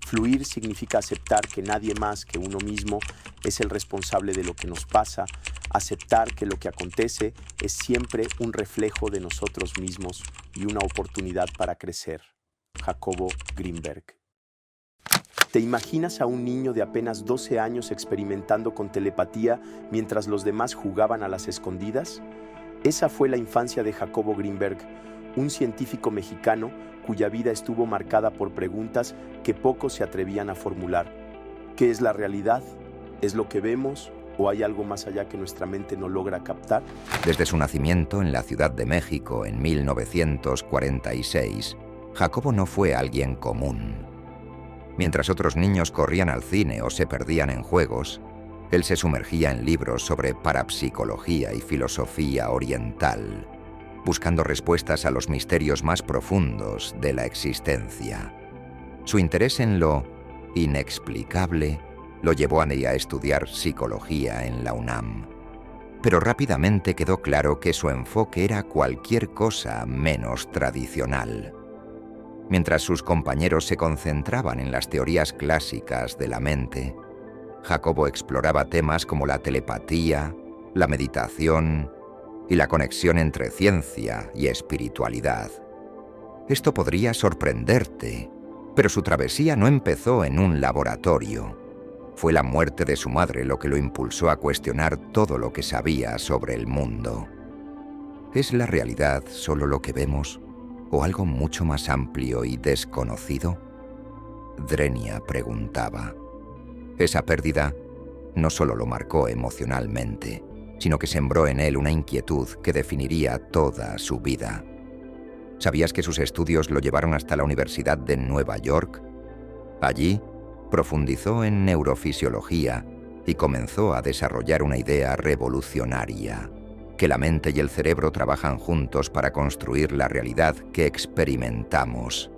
Fluir significa aceptar que nadie más que uno mismo es el responsable de lo que nos pasa, aceptar que lo que acontece es siempre un reflejo de nosotros mismos y una oportunidad para crecer. Jacobo Grinberg. ¿Te imaginas a un niño de apenas 12 años experimentando con telepatía mientras los demás jugaban a las escondidas? Esa fue la infancia de Jacobo Grinberg, un científico mexicano cuya vida estuvo marcada por preguntas que pocos se atrevían a formular. ¿Qué es la realidad? ¿Es lo que vemos? ¿O hay algo más allá que nuestra mente no logra captar? Desde su nacimiento en la Ciudad de México en 1946, Jacobo no fue alguien común. Mientras otros niños corrían al cine o se perdían en juegos, él se sumergía en libros sobre parapsicología y filosofía oriental, buscando respuestas a los misterios más profundos de la existencia. Su interés en lo inexplicable lo llevó a estudiar psicología en la UNAM. Pero rápidamente quedó claro que su enfoque era cualquier cosa menos tradicional. Mientras sus compañeros se concentraban en las teorías clásicas de la mente, Jacobo exploraba temas como la telepatía, la meditación y la conexión entre ciencia y espiritualidad. Esto podría sorprenderte, pero su travesía no empezó en un laboratorio. Fue la muerte de su madre lo que lo impulsó a cuestionar todo lo que sabía sobre el mundo. ¿Es la realidad solo lo que vemos o algo mucho más amplio y desconocido? Drenia preguntaba. Esa pérdida no solo lo marcó emocionalmente, sino que sembró en él una inquietud que definiría toda su vida. ¿Sabías que sus estudios lo llevaron hasta la Universidad de Nueva York? Allí, profundizó en neurofisiología y comenzó a desarrollar una idea revolucionaria: que la mente y el cerebro trabajan juntos para construir la realidad que experimentamos.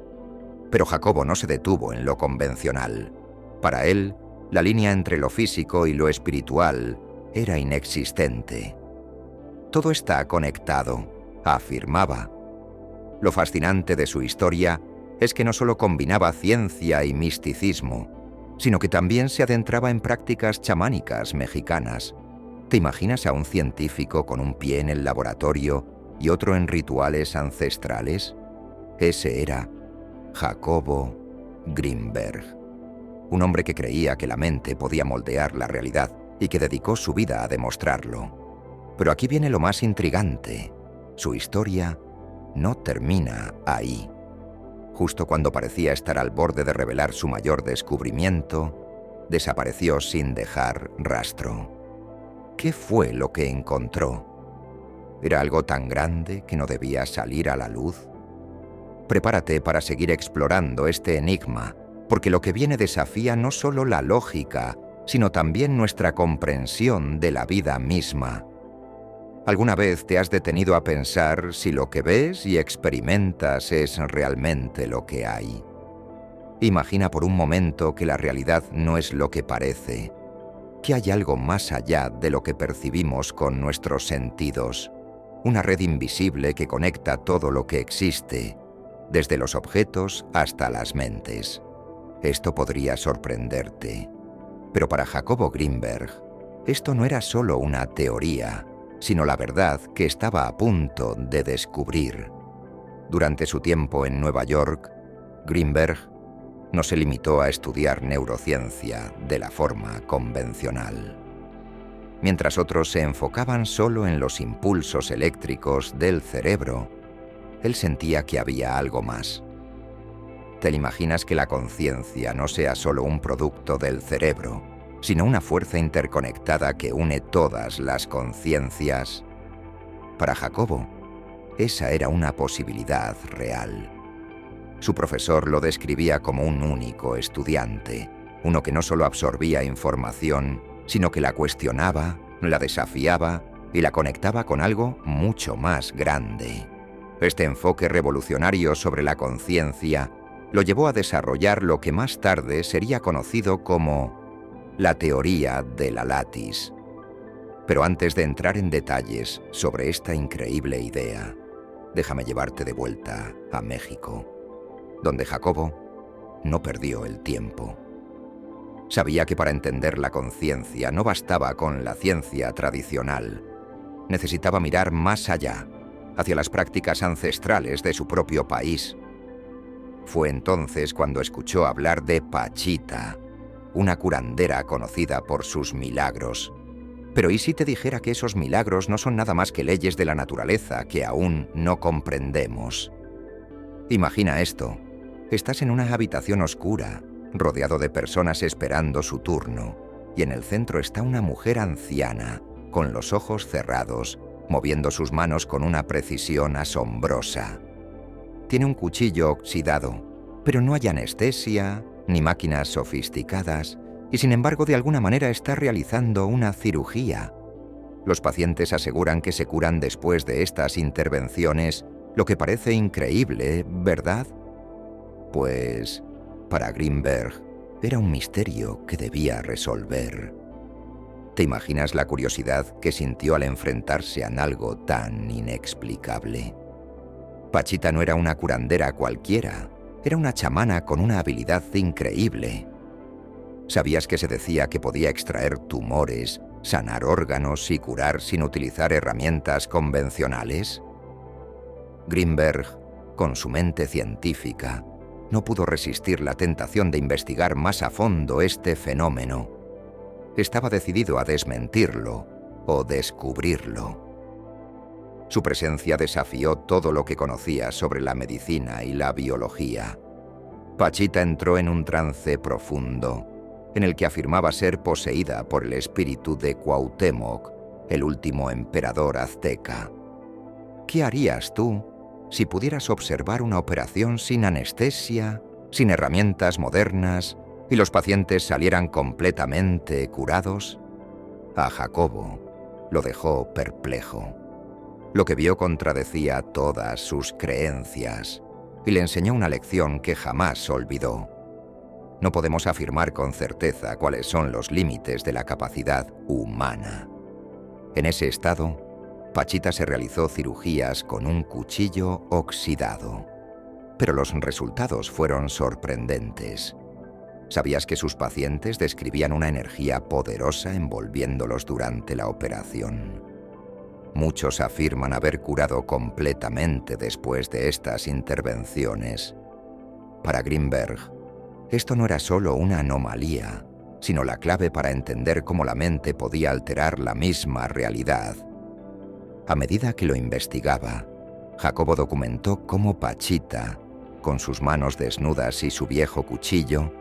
Pero Jacobo no se detuvo en lo convencional. Para él, la línea entre lo físico y lo espiritual era inexistente. Todo está conectado, afirmaba. Lo fascinante de su historia es que no solo combinaba ciencia y misticismo, sino que también se adentraba en prácticas chamánicas mexicanas. ¿Te imaginas a un científico con un pie en el laboratorio y otro en rituales ancestrales? Ese era Jacobo Grinberg, un hombre que creía que la mente podía moldear la realidad y que dedicó su vida a demostrarlo. Pero aquí viene lo más intrigante. Su historia no termina ahí. Justo cuando parecía estar al borde de revelar su mayor descubrimiento, desapareció sin dejar rastro. ¿Qué fue lo que encontró? ¿Era algo tan grande que no debía salir a la luz? Prepárate para seguir explorando este enigma, porque lo que viene desafía no solo la lógica, sino también nuestra comprensión de la vida misma. ¿Alguna vez te has detenido a pensar si lo que ves y experimentas es realmente lo que hay? Imagina por un momento que la realidad no es lo que parece, que hay algo más allá de lo que percibimos con nuestros sentidos, una red invisible que conecta todo lo que existe, desde los objetos hasta las mentes. Esto podría sorprenderte. Pero para Jacobo Grinberg, esto no era solo una teoría, sino la verdad que estaba a punto de descubrir. Durante su tiempo en Nueva York, Grinberg no se limitó a estudiar neurociencia de la forma convencional. Mientras otros se enfocaban solo en los impulsos eléctricos del cerebro, él sentía que había algo más. ¿Te imaginas que la conciencia no sea solo un producto del cerebro, sino una fuerza interconectada que une todas las conciencias? Para Jacobo, esa era una posibilidad real. Su profesor lo describía como un único estudiante, uno que no solo absorbía información, sino que la cuestionaba, la desafiaba y la conectaba con algo mucho más grande. Este enfoque revolucionario sobre la conciencia lo llevó a desarrollar lo que más tarde sería conocido como la teoría de la latis. Pero antes de entrar en detalles sobre esta increíble idea, déjame llevarte de vuelta a México, donde Jacobo no perdió el tiempo. Sabía que para entender la conciencia no bastaba con la ciencia tradicional. Necesitaba mirar más allá, hacia las prácticas ancestrales de su propio país. Fue entonces cuando escuchó hablar de Pachita, una curandera conocida por sus milagros. Pero ¿y si te dijera que esos milagros no son nada más que leyes de la naturaleza que aún no comprendemos? Imagina esto. Estás en una habitación oscura, rodeado de personas esperando su turno, y en el centro está una mujer anciana, con los ojos cerrados, moviendo sus manos con una precisión asombrosa. Tiene un cuchillo oxidado, pero no hay anestesia, ni máquinas sofisticadas, y sin embargo de alguna manera está realizando una cirugía. Los pacientes aseguran que se curan después de estas intervenciones, lo que parece increíble, ¿verdad? Pues, para Grinberg, era un misterio que debía resolver. ¿Te imaginas la curiosidad que sintió al enfrentarse a algo tan inexplicable? Pachita no era una curandera cualquiera, era una chamana con una habilidad increíble. ¿Sabías que se decía que podía extraer tumores, sanar órganos y curar sin utilizar herramientas convencionales? Grinberg, con su mente científica, no pudo resistir la tentación de investigar más a fondo este fenómeno. Estaba decidido a desmentirlo o descubrirlo. Su presencia desafió todo lo que conocía sobre la medicina y la biología. Pachita entró en un trance profundo, en el que afirmaba ser poseída por el espíritu de Cuauhtémoc, el último emperador azteca. ¿Qué harías tú si pudieras observar una operación sin anestesia, sin herramientas modernas, y los pacientes salieran completamente curados? A Jacobo lo dejó perplejo. Lo que vio contradecía todas sus creencias y le enseñó una lección que jamás olvidó. No podemos afirmar con certeza cuáles son los límites de la capacidad humana. En ese estado, Pachita se realizó cirugías con un cuchillo oxidado. Pero los resultados fueron sorprendentes. ¿Sabías que sus pacientes describían una energía poderosa envolviéndolos durante la operación? Muchos afirman haber curado completamente después de estas intervenciones. Para Grinberg, esto no era solo una anomalía, sino la clave para entender cómo la mente podía alterar la misma realidad. A medida que lo investigaba, Jacobo documentó cómo Pachita, con sus manos desnudas y su viejo cuchillo,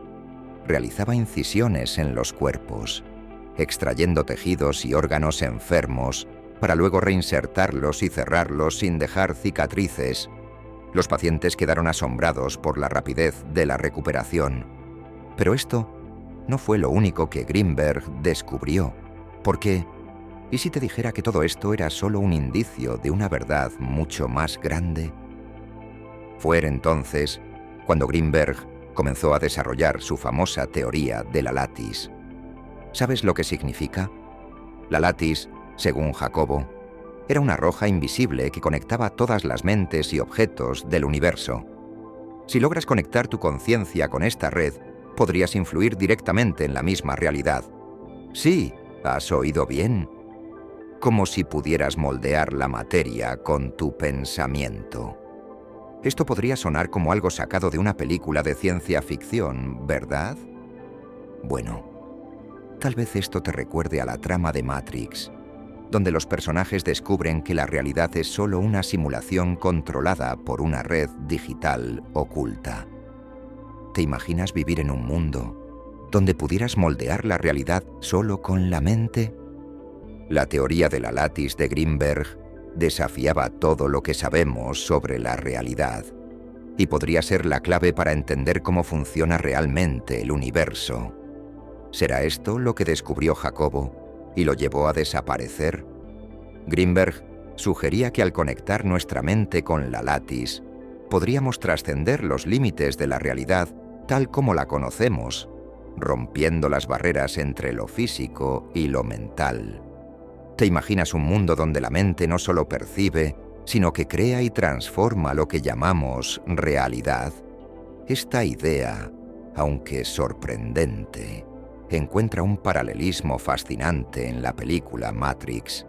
realizaba incisiones en los cuerpos, extrayendo tejidos y órganos enfermos para luego reinsertarlos y cerrarlos sin dejar cicatrices. Los pacientes quedaron asombrados por la rapidez de la recuperación. Pero esto no fue lo único que Grinberg descubrió, porque ¿y si te dijera que todo esto era solo un indicio de una verdad mucho más grande? Fue entonces cuando Grinberg comenzó a desarrollar su famosa teoría de la latis. ¿Sabes lo que significa? La latis, según Jacobo, era una roja invisible que conectaba todas las mentes y objetos del universo. Si logras conectar tu conciencia con esta red, podrías influir directamente en la misma realidad. Sí, has oído bien. Como si pudieras moldear la materia con tu pensamiento. Esto podría sonar como algo sacado de una película de ciencia ficción, ¿verdad? Bueno, tal vez esto te recuerde a la trama de Matrix, donde los personajes descubren que la realidad es solo una simulación controlada por una red digital oculta. ¿Te imaginas vivir en un mundo donde pudieras moldear la realidad solo con la mente? La teoría de la latis de Grinberg desafiaba todo lo que sabemos sobre la realidad y podría ser la clave para entender cómo funciona realmente el universo. ¿Será esto lo que descubrió Jacobo y lo llevó a desaparecer? Grinberg sugería que al conectar nuestra mente con la latis, podríamos trascender los límites de la realidad tal como la conocemos, rompiendo las barreras entre lo físico y lo mental. ¿Te imaginas un mundo donde la mente no solo percibe, sino que crea y transforma lo que llamamos realidad? Esta idea aunque sorprendente, encuentra un paralelismo fascinante en la película Matrix.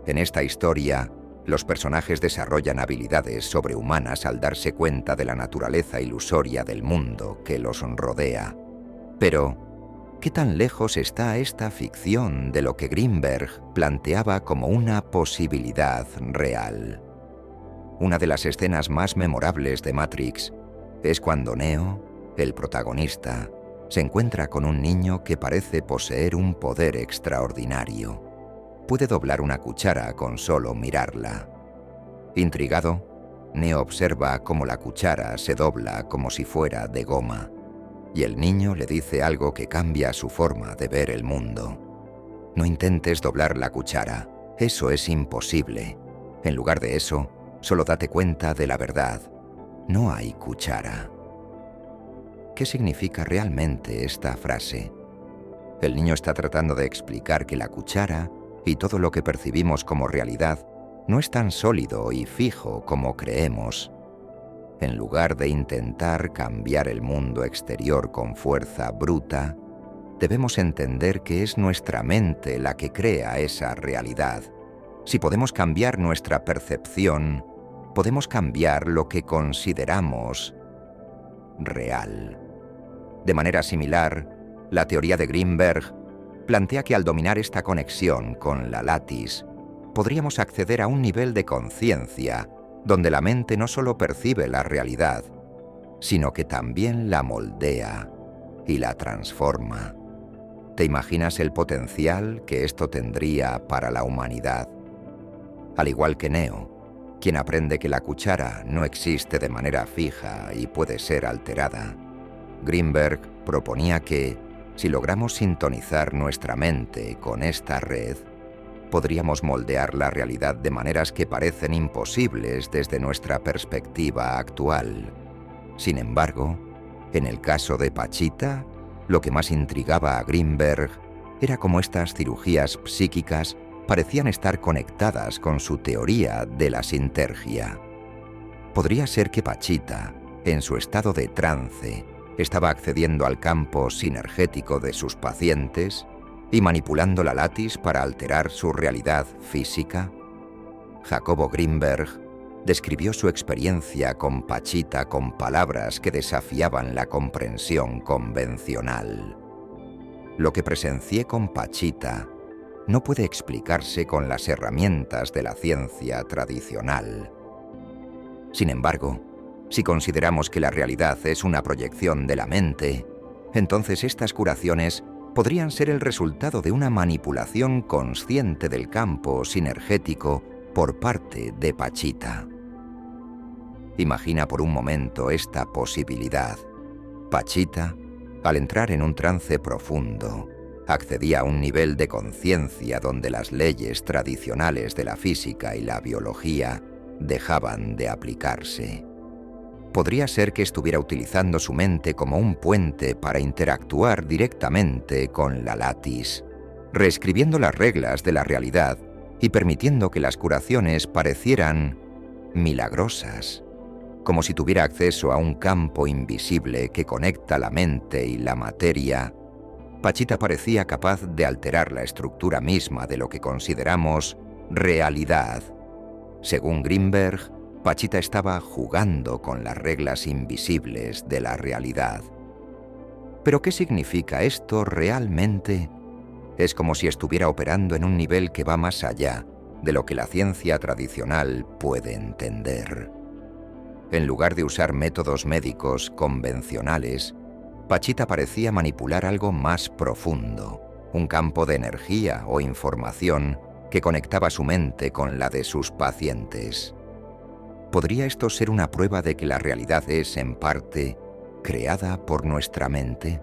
En esta historia, los personajes desarrollan habilidades sobrehumanas al darse cuenta de la naturaleza ilusoria del mundo que los rodea. Pero, ¿qué tan lejos está esta ficción de lo que Greenberg planteaba como una posibilidad real? Una de las escenas más memorables de Matrix es cuando Neo, el protagonista, se encuentra con un niño que parece poseer un poder extraordinario. Puede doblar una cuchara con solo mirarla. Intrigado, Neo observa cómo la cuchara se dobla como si fuera de goma, y el niño le dice algo que cambia su forma de ver el mundo. No intentes doblar la cuchara, eso es imposible. En lugar de eso, solo date cuenta de la verdad. No hay cuchara. ¿Qué significa realmente esta frase? El niño está tratando de explicar que la cuchara y todo lo que percibimos como realidad no es tan sólido y fijo como creemos. En lugar de intentar cambiar el mundo exterior con fuerza bruta, debemos entender que es nuestra mente la que crea esa realidad. Si podemos cambiar nuestra percepción, podemos cambiar lo que consideramos real. De manera similar, la teoría de Greenberg plantea que al dominar esta conexión con la latis, podríamos acceder a un nivel de conciencia donde la mente no solo percibe la realidad, sino que también la moldea y la transforma. ¿Te imaginas el potencial que esto tendría para la humanidad? Al igual que Neo, quien aprende que la cuchara no existe de manera fija y puede ser alterada, Greenberg proponía que, si logramos sintonizar nuestra mente con esta red, podríamos moldear la realidad de maneras que parecen imposibles desde nuestra perspectiva actual. Sin embargo, en el caso de Pachita, lo que más intrigaba a Greenberg era cómo estas cirugías psíquicas parecían estar conectadas con su teoría de la sinergia. Podría ser que Pachita, en su estado de trance, estaba accediendo al campo sinergético de sus pacientes y manipulando la latis para alterar su realidad física. Jacobo Greenberg describió su experiencia con Pachita con palabras que desafiaban la comprensión convencional. Lo que presencié con Pachita no puede explicarse con las herramientas de la ciencia tradicional. Sin embargo, si consideramos que la realidad es una proyección de la mente, entonces estas curaciones podrían ser el resultado de una manipulación consciente del campo sinergético por parte de Pachita. Imagina por un momento esta posibilidad. Pachita, al entrar en un trance profundo, accedía a un nivel de conciencia donde las leyes tradicionales de la física y la biología dejaban de aplicarse. Podría ser que estuviera utilizando su mente como un puente para interactuar directamente con la latis, reescribiendo las reglas de la realidad y permitiendo que las curaciones parecieran milagrosas, como si tuviera acceso a un campo invisible que conecta la mente y la materia. Pachita parecía capaz de alterar la estructura misma de lo que consideramos realidad. Según Greenberg, Pachita estaba jugando con las reglas invisibles de la realidad. ¿Pero qué significa esto realmente? Es como si estuviera operando en un nivel que va más allá de lo que la ciencia tradicional puede entender. En lugar de usar métodos médicos convencionales, Pachita parecía manipular algo más profundo, un campo de energía o información que conectaba su mente con la de sus pacientes. ¿Podría esto ser una prueba de que la realidad es, en parte, creada por nuestra mente?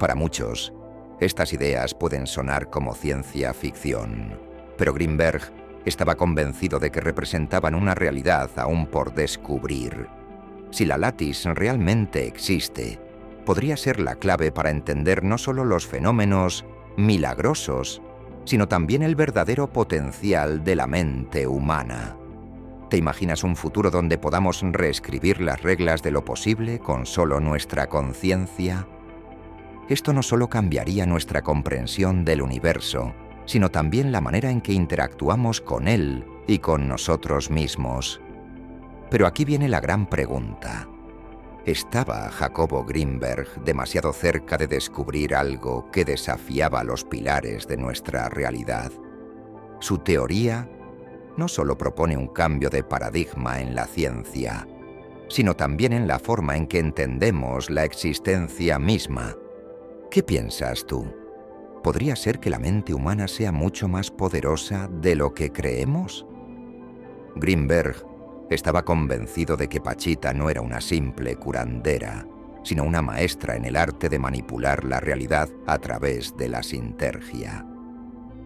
Para muchos, estas ideas pueden sonar como ciencia ficción, pero Greenberg estaba convencido de que representaban una realidad aún por descubrir. Si la latis realmente existe, podría ser la clave para entender no solo los fenómenos milagrosos, sino también el verdadero potencial de la mente humana. ¿Te imaginas un futuro donde podamos reescribir las reglas de lo posible con solo nuestra conciencia? Esto no solo cambiaría nuestra comprensión del universo, sino también la manera en que interactuamos con él y con nosotros mismos. Pero aquí viene la gran pregunta. ¿Estaba Jacobo Grinberg demasiado cerca de descubrir algo que desafiaba los pilares de nuestra realidad? Su teoría no solo propone un cambio de paradigma en la ciencia, sino también en la forma en que entendemos la existencia misma. ¿Qué piensas tú? ¿Podría ser que la mente humana sea mucho más poderosa de lo que creemos? Grinberg estaba convencido de que Pachita no era una simple curandera, sino una maestra en el arte de manipular la realidad a través de la sintergia.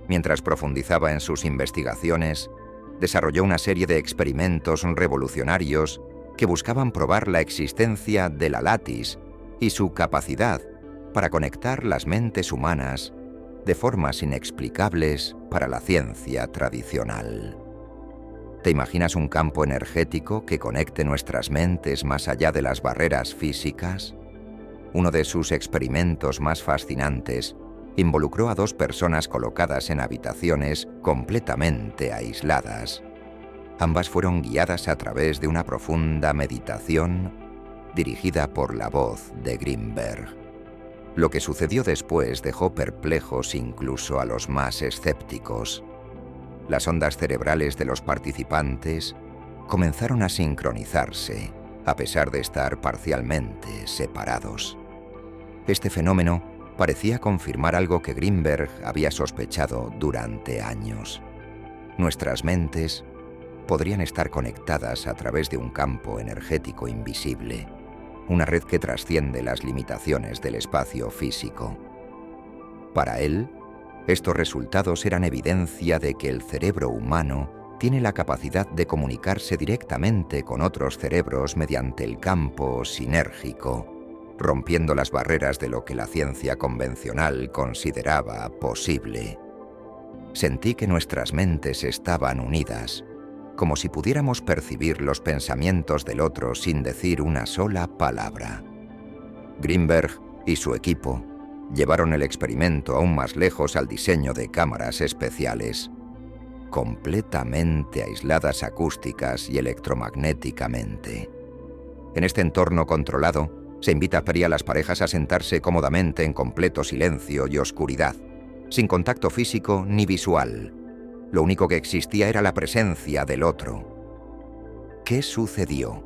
Mientras profundizaba en sus investigaciones, desarrolló una serie de experimentos revolucionarios que buscaban probar la existencia de la latis y su capacidad para conectar las mentes humanas de formas inexplicables para la ciencia tradicional. ¿Te imaginas un campo energético que conecte nuestras mentes más allá de las barreras físicas? Uno de sus experimentos más fascinantes involucró a 2 personas colocadas en habitaciones completamente aisladas. Ambas fueron guiadas a través de una profunda meditación dirigida por la voz de Grinberg. Lo que sucedió después dejó perplejos incluso a los más escépticos. Las ondas cerebrales de los participantes comenzaron a sincronizarse, a pesar de estar parcialmente separados. Este fenómeno parecía confirmar algo que Grinberg había sospechado durante años. Nuestras mentes podrían estar conectadas a través de un campo energético invisible, una red que trasciende las limitaciones del espacio físico. Para él, estos resultados eran evidencia de que el cerebro humano tiene la capacidad de comunicarse directamente con otros cerebros mediante el campo sinérgico, rompiendo las barreras de lo que la ciencia convencional consideraba posible. Sentí que nuestras mentes estaban unidas, como si pudiéramos percibir los pensamientos del otro sin decir una sola palabra. Grinberg y su equipo llevaron el experimento aún más lejos al diseño de cámaras especiales, completamente aisladas acústicas y electromagnéticamente. En este entorno controlado, se invita a las parejas a sentarse cómodamente en completo silencio y oscuridad, sin contacto físico ni visual. Lo único que existía era la presencia del otro. ¿Qué sucedió?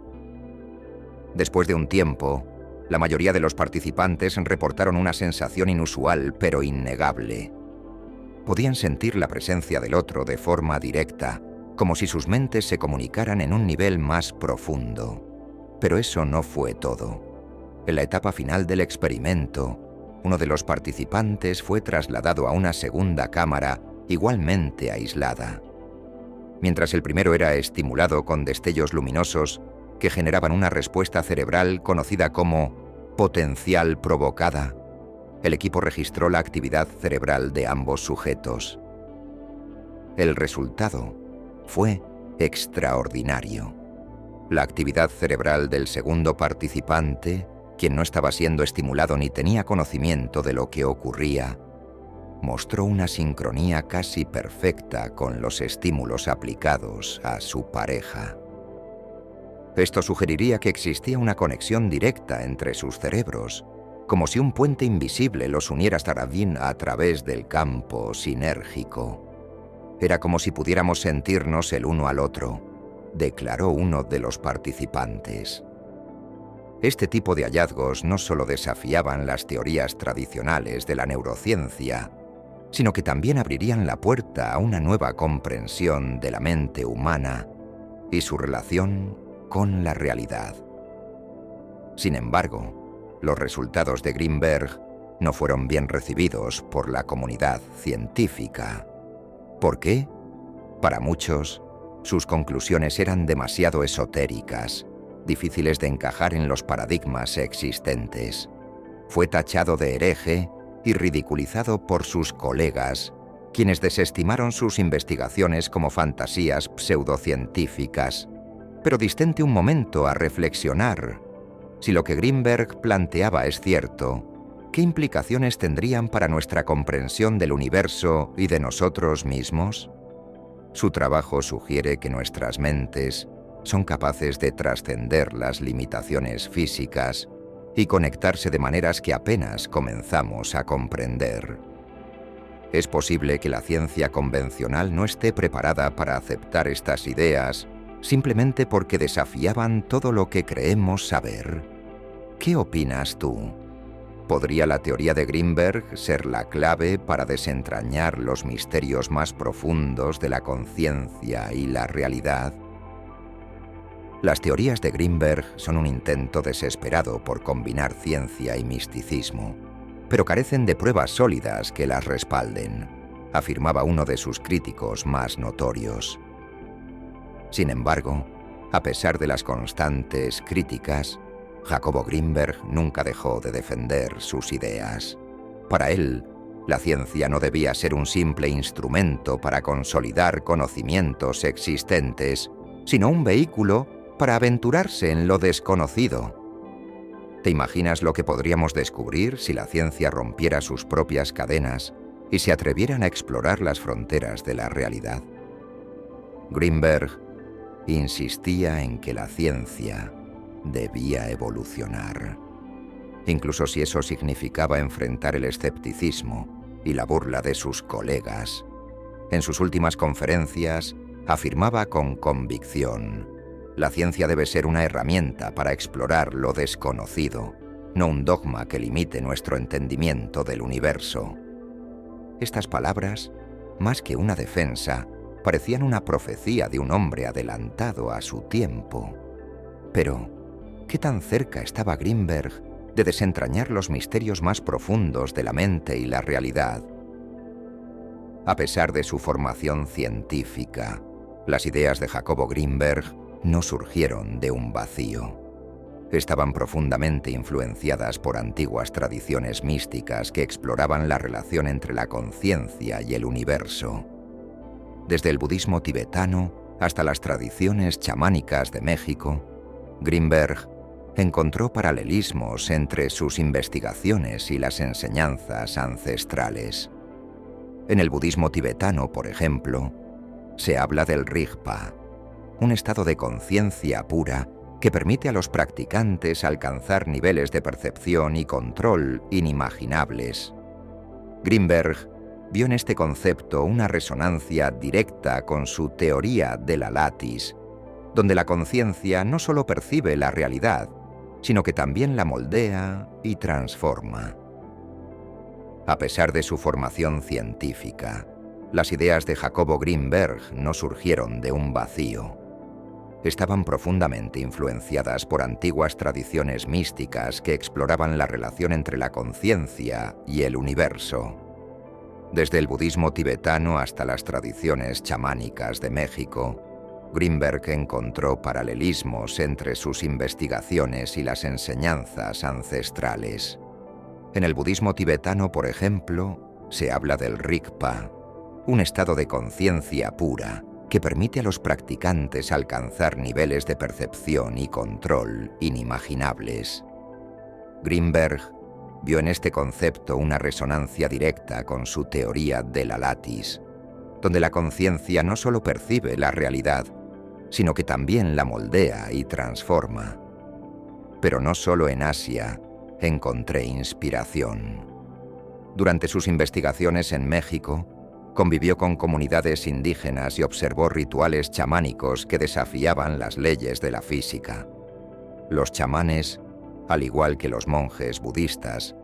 Después de un tiempo, la mayoría de los participantes reportaron una sensación inusual pero innegable. Podían sentir la presencia del otro de forma directa, como si sus mentes se comunicaran en un nivel más profundo. Pero eso no fue todo. En la etapa final del experimento, uno de los participantes fue trasladado a una segunda cámara igualmente aislada. Mientras el primero era estimulado con destellos luminosos que generaban una respuesta cerebral conocida como potencial provocada, el equipo registró la actividad cerebral de ambos sujetos. El resultado fue extraordinario. La actividad cerebral del segundo participante, quien no estaba siendo estimulado ni tenía conocimiento de lo que ocurría, mostró una sincronía casi perfecta con los estímulos aplicados a su pareja. Esto sugeriría que existía una conexión directa entre sus cerebros, como si un puente invisible los uniera a través del campo sinérgico. Era como si pudiéramos sentirnos el uno al otro, declaró uno de los participantes. Este tipo de hallazgos no solo desafiaban las teorías tradicionales de la neurociencia, sino que también abrirían la puerta a una nueva comprensión de la mente humana y su relación con la realidad. Sin embargo, los resultados de Grinberg no fueron bien recibidos por la comunidad científica. ¿Por qué? Para muchos, sus conclusiones eran demasiado esotéricas, difíciles de encajar en los paradigmas existentes. Fue tachado de hereje y ridiculizado por sus colegas, quienes desestimaron sus investigaciones como fantasías pseudocientíficas. Pero distente un momento a reflexionar. Si lo que Grinberg planteaba es cierto, ¿qué implicaciones tendrían para nuestra comprensión del universo y de nosotros mismos? Su trabajo sugiere que nuestras mentes son capaces de trascender las limitaciones físicas y conectarse de maneras que apenas comenzamos a comprender. Es posible que la ciencia convencional no esté preparada para aceptar estas ideas simplemente porque desafiaban todo lo que creemos saber. ¿Qué opinas tú? ¿Podría la teoría de Grinberg ser la clave para desentrañar los misterios más profundos de la conciencia y la realidad? Las teorías de Grinberg son un intento desesperado por combinar ciencia y misticismo, pero carecen de pruebas sólidas que las respalden, afirmaba uno de sus críticos más notorios. Sin embargo, a pesar de las constantes críticas, Jacobo Grinberg nunca dejó de defender sus ideas. Para él, la ciencia no debía ser un simple instrumento para consolidar conocimientos existentes, sino un vehículo para aventurarse en lo desconocido. ¿Te imaginas lo que podríamos descubrir si la ciencia rompiera sus propias cadenas y se atrevieran a explorar las fronteras de la realidad? Grinberg insistía en que la ciencia debía evolucionar, incluso si eso significaba enfrentar el escepticismo y la burla de sus colegas. En sus últimas conferencias afirmaba con convicción: la ciencia debe ser una herramienta para explorar lo desconocido, no un dogma que limite nuestro entendimiento del universo. Estas palabras, más que una defensa, parecían una profecía de un hombre adelantado a su tiempo. Pero, ¿qué tan cerca estaba Grinberg de desentrañar los misterios más profundos de la mente y la realidad? A pesar de su formación científica, las ideas de Jacobo Grinberg no surgieron de un vacío. Estaban profundamente influenciadas por antiguas tradiciones místicas que exploraban la relación entre la conciencia y el universo. Desde el budismo tibetano hasta las tradiciones chamánicas de México, Grinberg encontró paralelismos entre sus investigaciones y las enseñanzas ancestrales. En el budismo tibetano, por ejemplo, se habla del Rigpa, un estado de conciencia pura que permite a los practicantes alcanzar niveles de percepción y control inimaginables. Grinberg vio en este concepto una resonancia directa con su teoría de la latis, donde la conciencia no solo percibe la realidad, sino que también la moldea y transforma. A pesar de su formación científica, las ideas de Jacobo Grinberg no surgieron de un vacío. Estaban profundamente influenciadas por antiguas tradiciones místicas que exploraban la relación entre la conciencia y el universo. Desde el budismo tibetano hasta las tradiciones chamánicas de México, Grinberg encontró paralelismos entre sus investigaciones y las enseñanzas ancestrales. En el budismo tibetano, por ejemplo, se habla del Rigpa, un estado de conciencia pura que permite a los practicantes alcanzar niveles de percepción y control inimaginables. Grinberg vio en este concepto una resonancia directa con su teoría de la latis, donde la conciencia no solo percibe la realidad, sino que también la moldea y transforma. Pero no solo en Asia encontré inspiración. Durante sus investigaciones en México, convivió con comunidades indígenas y observó rituales chamánicos que desafiaban las leyes de la física. Los chamanes, al igual que los monjes budistas,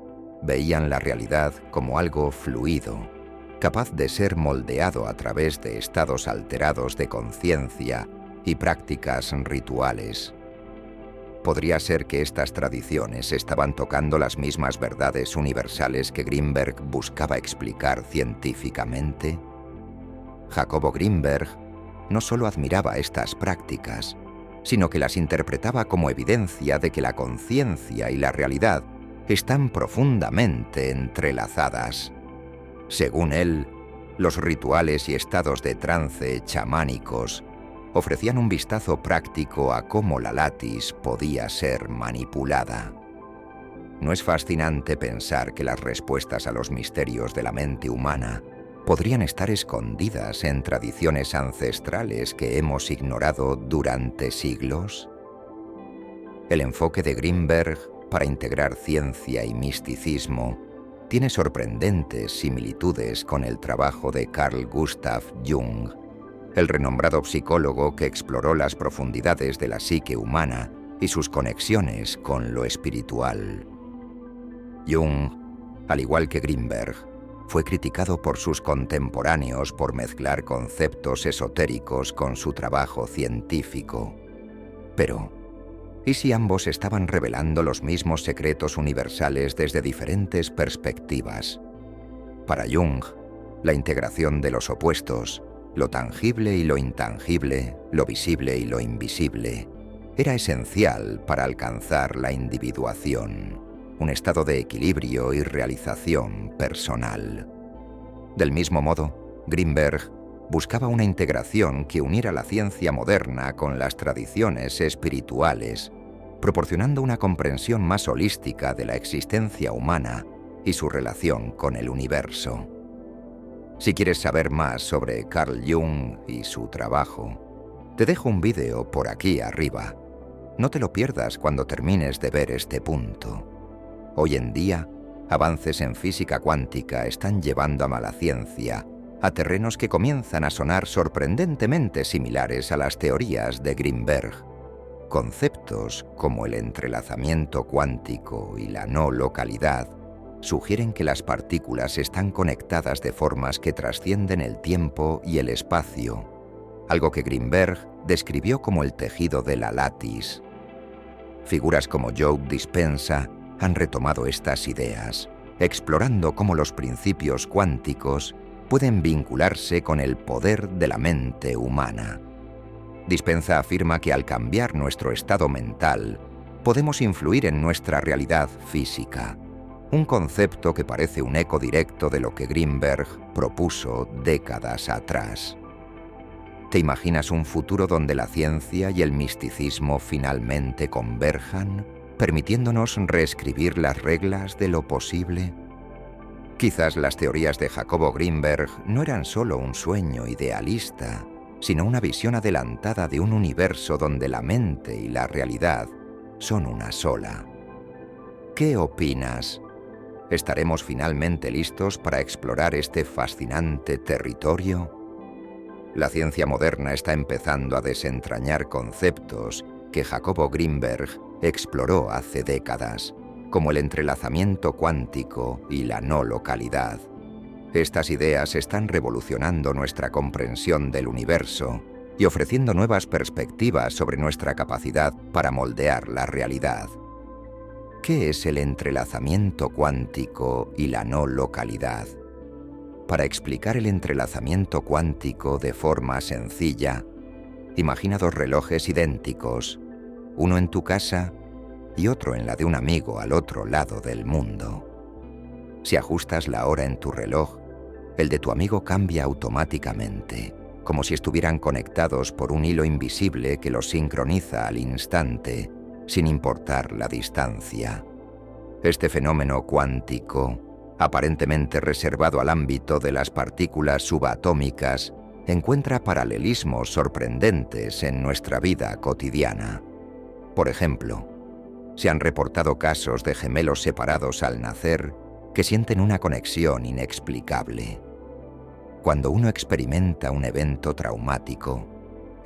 veían la realidad como algo fluido, capaz de ser moldeado a través de estados alterados de conciencia y prácticas rituales. ¿Podría ser que estas tradiciones estaban tocando las mismas verdades universales que Grinberg buscaba explicar científicamente? Jacobo Grinberg no solo admiraba estas prácticas, sino que las interpretaba como evidencia de que la conciencia y la realidad están profundamente entrelazadas. Según él, Los rituales y estados de trance chamánicos ofrecían un vistazo práctico a cómo la Latis podía ser manipulada. ¿No es fascinante pensar que las respuestas a los misterios de la mente humana podrían estar escondidas en tradiciones ancestrales que hemos ignorado durante siglos? El enfoque de Grinberg para integrar ciencia y misticismo tiene sorprendentes similitudes con el trabajo de Carl Gustav Jung, el renombrado psicólogo que exploró las profundidades de la psique humana y sus conexiones con lo espiritual. Jung, al igual que Grinberg, fue criticado por sus contemporáneos por mezclar conceptos esotéricos con su trabajo científico. Pero, ¿y si ambos estaban revelando los mismos secretos universales desde diferentes perspectivas? Para Jung, la integración de los opuestos, lo tangible y lo intangible, lo visible y lo invisible, era esencial para alcanzar la individuación, un estado de equilibrio y realización personal. Del mismo modo, Grinberg buscaba una integración que uniera la ciencia moderna con las tradiciones espirituales, proporcionando una comprensión más holística de la existencia humana y su relación con el universo. Si quieres saber más sobre Carl Jung y su trabajo, te dejo un vídeo por aquí arriba. No te lo pierdas cuando termines de ver este punto. Hoy en día, avances en física cuántica están llevando a la ciencia a terrenos que comienzan a sonar sorprendentemente similares a las teorías de Grinberg. Conceptos como el entrelazamiento cuántico y la no localidad sugieren que las partículas están conectadas de formas que trascienden el tiempo y el espacio, algo que Grinberg describió como el tejido de la Latis. Figuras como Joe Dispenza han retomado estas ideas, explorando cómo los principios cuánticos pueden vincularse con el poder de la mente humana. Dispenza afirma que al cambiar nuestro estado mental, podemos influir en nuestra realidad física, un concepto que parece un eco directo de lo que Grinberg propuso décadas atrás. ¿Te imaginas un futuro donde la ciencia y el misticismo finalmente converjan, permitiéndonos reescribir las reglas de lo posible? Quizás las teorías de Jacobo Grinberg no eran solo un sueño idealista, sino una visión adelantada de un universo donde la mente y la realidad son una sola. ¿Qué opinas? ¿Estaremos finalmente listos para explorar este fascinante territorio? La ciencia moderna está empezando a desentrañar conceptos que Jacobo Grinberg exploró hace décadas, como el entrelazamiento cuántico y la no localidad. Estas ideas están revolucionando nuestra comprensión del universo y ofreciendo nuevas perspectivas sobre nuestra capacidad para moldear la realidad. ¿Qué es el entrelazamiento cuántico y la no localidad? Para explicar el entrelazamiento cuántico de forma sencilla, imagina dos relojes idénticos, uno en tu casa y otro en la de un amigo al otro lado del mundo. Si ajustas la hora en tu reloj, el de tu amigo cambia automáticamente, como si estuvieran conectados por un hilo invisible que los sincroniza al instante, sin importar la distancia. Este fenómeno cuántico, aparentemente reservado al ámbito de las partículas subatómicas, encuentra paralelismos sorprendentes en nuestra vida cotidiana. Por ejemplo, se han reportado casos de gemelos separados al nacer que sienten una conexión inexplicable. Cuando uno experimenta un evento traumático,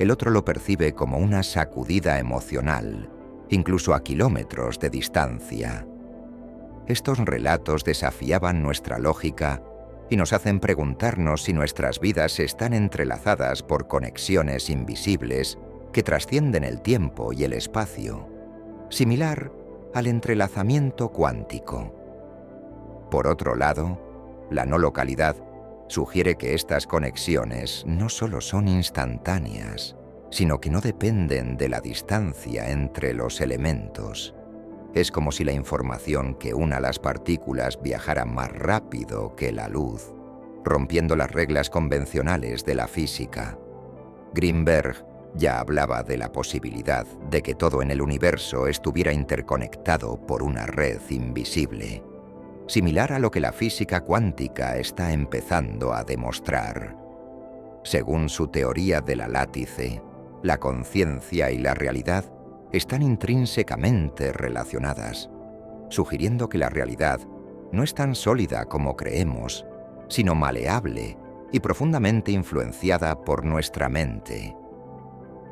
el otro lo percibe como una sacudida emocional, incluso a kilómetros de distancia. Estos relatos desafiaban nuestra lógica y nos hacen preguntarnos si nuestras vidas están entrelazadas por conexiones invisibles que trascienden el tiempo y el espacio, similar al entrelazamiento cuántico. Por otro lado, la no localidad sugiere que estas conexiones no solo son instantáneas, sino que no dependen de la distancia entre los elementos. Es como si la información que una las partículas viajara más rápido que la luz, rompiendo las reglas convencionales de la física. Greenberg ya hablaba de la posibilidad de que todo en el universo estuviera interconectado por una red invisible, similar a lo que la física cuántica está empezando a demostrar. Según su teoría de la látice, la conciencia y la realidad están intrínsecamente relacionadas, sugiriendo que la realidad no es tan sólida como creemos, sino maleable y profundamente influenciada por nuestra mente.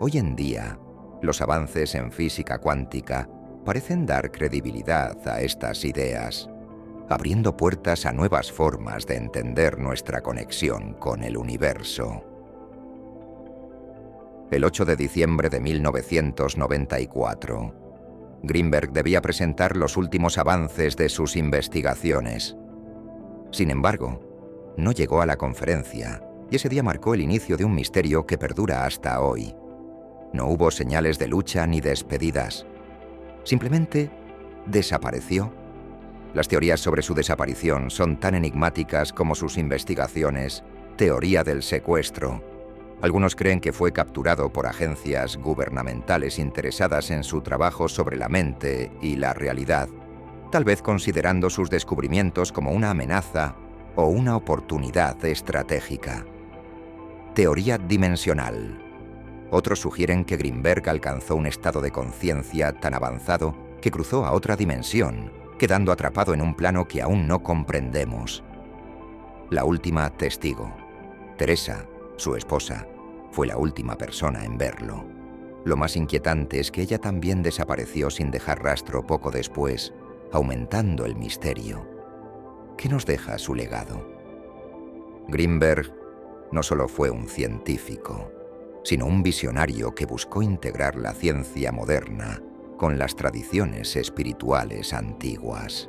Hoy en día, los avances en física cuántica parecen dar credibilidad a estas ideas, abriendo puertas a nuevas formas de entender nuestra conexión con el universo. El 8 de diciembre de 1994, Greenberg debía presentar los últimos avances de sus investigaciones. Sin embargo, no llegó a la conferencia y ese día marcó el inicio de un misterio que perdura hasta hoy. No hubo señales de lucha ni despedidas. Simplemente desapareció. Las teorías sobre su desaparición son tan enigmáticas como sus investigaciones. Teoría del secuestro. Algunos creen que fue capturado por agencias gubernamentales interesadas en su trabajo sobre la mente y la realidad, tal vez considerando sus descubrimientos como una amenaza o una oportunidad estratégica. Teoría dimensional. Otros sugieren que Greenberg alcanzó un estado de conciencia tan avanzado que cruzó a otra dimensión, quedando atrapado en un plano que aún no comprendemos. La última testigo, Teresa, su esposa, fue la última persona en verlo. Lo más inquietante es que ella también desapareció sin dejar rastro poco después, aumentando el misterio. ¿Qué nos deja su legado? Greenberg no solo fue un científico, sino un visionario que buscó integrar la ciencia moderna con las tradiciones espirituales antiguas.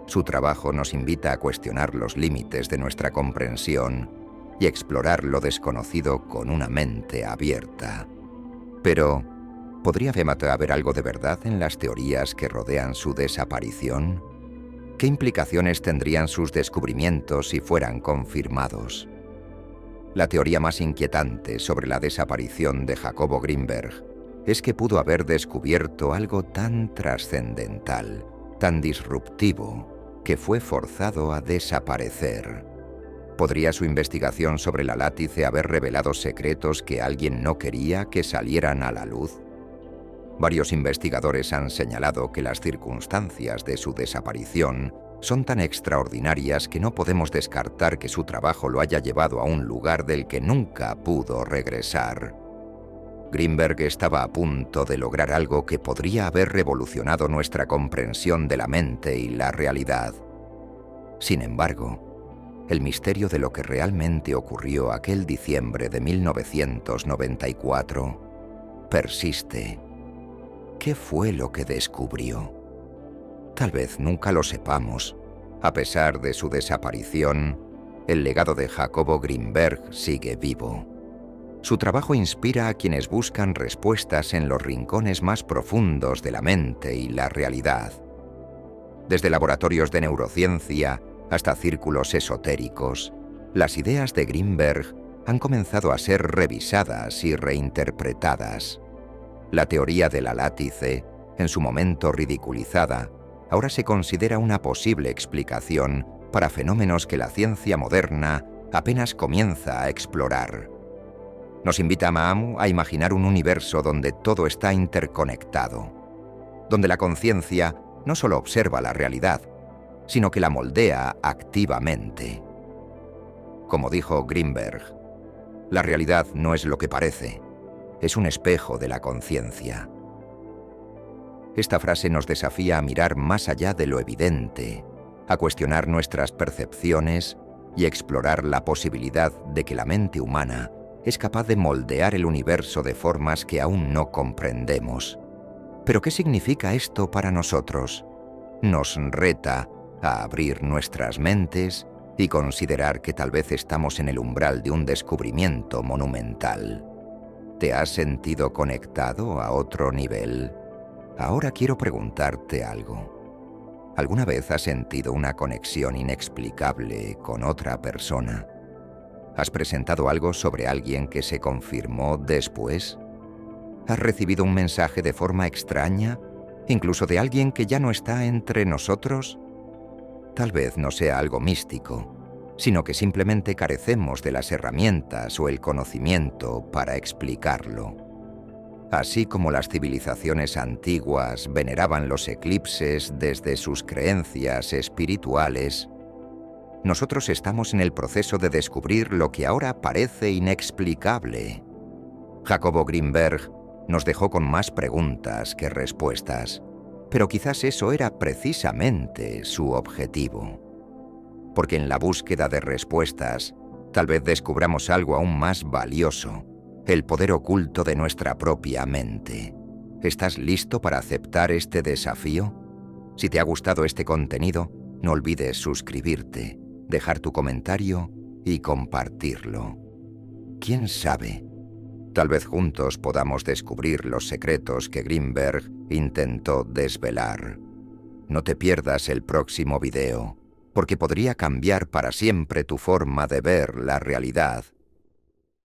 Su trabajo nos invita a cuestionar los límites de nuestra comprensión y explorar lo desconocido con una mente abierta. Pero, ¿podría haber algo de verdad en las teorías que rodean su desaparición? ¿Qué implicaciones tendrían sus descubrimientos si fueran confirmados? La teoría más inquietante sobre la desaparición de Jacobo Greenberg es que pudo haber descubierto algo tan trascendental, tan disruptivo, que fue forzado a desaparecer. ¿Podría su investigación sobre la látice haber revelado secretos que alguien no quería que salieran a la luz? Varios investigadores han señalado que las circunstancias de su desaparición son tan extraordinarias que no podemos descartar que su trabajo lo haya llevado a un lugar del que nunca pudo regresar. Greenberg estaba a punto de lograr algo que podría haber revolucionado nuestra comprensión de la mente y la realidad. Sin embargo, el misterio de lo que realmente ocurrió aquel diciembre de 1994 persiste. ¿Qué fue lo que descubrió? Tal vez nunca lo sepamos. A pesar de su desaparición, el legado de Jacobo Greenberg sigue vivo. Su trabajo inspira a quienes buscan respuestas en los rincones más profundos de la mente y la realidad. Desde laboratorios de neurociencia hasta círculos esotéricos, las ideas de Greenberg han comenzado a ser revisadas y reinterpretadas. La teoría de la látice, en su momento ridiculizada, ahora se considera una posible explicación para fenómenos que la ciencia moderna apenas comienza a explorar. Nos invita a Maamu a imaginar un universo donde todo está interconectado, donde la conciencia no solo observa la realidad, sino que la moldea activamente. Como dijo Greenberg, la realidad no es lo que parece, es un espejo de la conciencia. Esta frase nos desafía a mirar más allá de lo evidente, a cuestionar nuestras percepciones y explorar la posibilidad de que la mente humana es capaz de moldear el universo de formas que aún no comprendemos. ¿Pero qué significa esto para nosotros? Nos reta a abrir nuestras mentes y considerar que tal vez estamos en el umbral de un descubrimiento monumental. ¿Te has sentido conectado a otro nivel? Ahora quiero preguntarte algo. ¿Alguna vez has sentido una conexión inexplicable con otra persona? ¿Has presentado algo sobre alguien que se confirmó después? ¿Has recibido un mensaje de forma extraña, incluso de alguien que ya no está entre nosotros? Tal vez no sea algo místico, sino que simplemente carecemos de las herramientas o el conocimiento para explicarlo. Así como las civilizaciones antiguas veneraban los eclipses desde sus creencias espirituales, nosotros estamos en el proceso de descubrir lo que ahora parece inexplicable. Jacobo Greenberg nos dejó con más preguntas que respuestas, pero quizás eso era precisamente su objetivo. Porque en la búsqueda de respuestas, tal vez descubramos algo aún más valioso: el poder oculto de nuestra propia mente. ¿Estás listo para aceptar este desafío? Si te ha gustado este contenido, no olvides suscribirte, dejar tu comentario y compartirlo. ¿Quién sabe? Tal vez juntos podamos descubrir los secretos que Greenberg intentó desvelar. No te pierdas el próximo video, porque podría cambiar para siempre tu forma de ver la realidad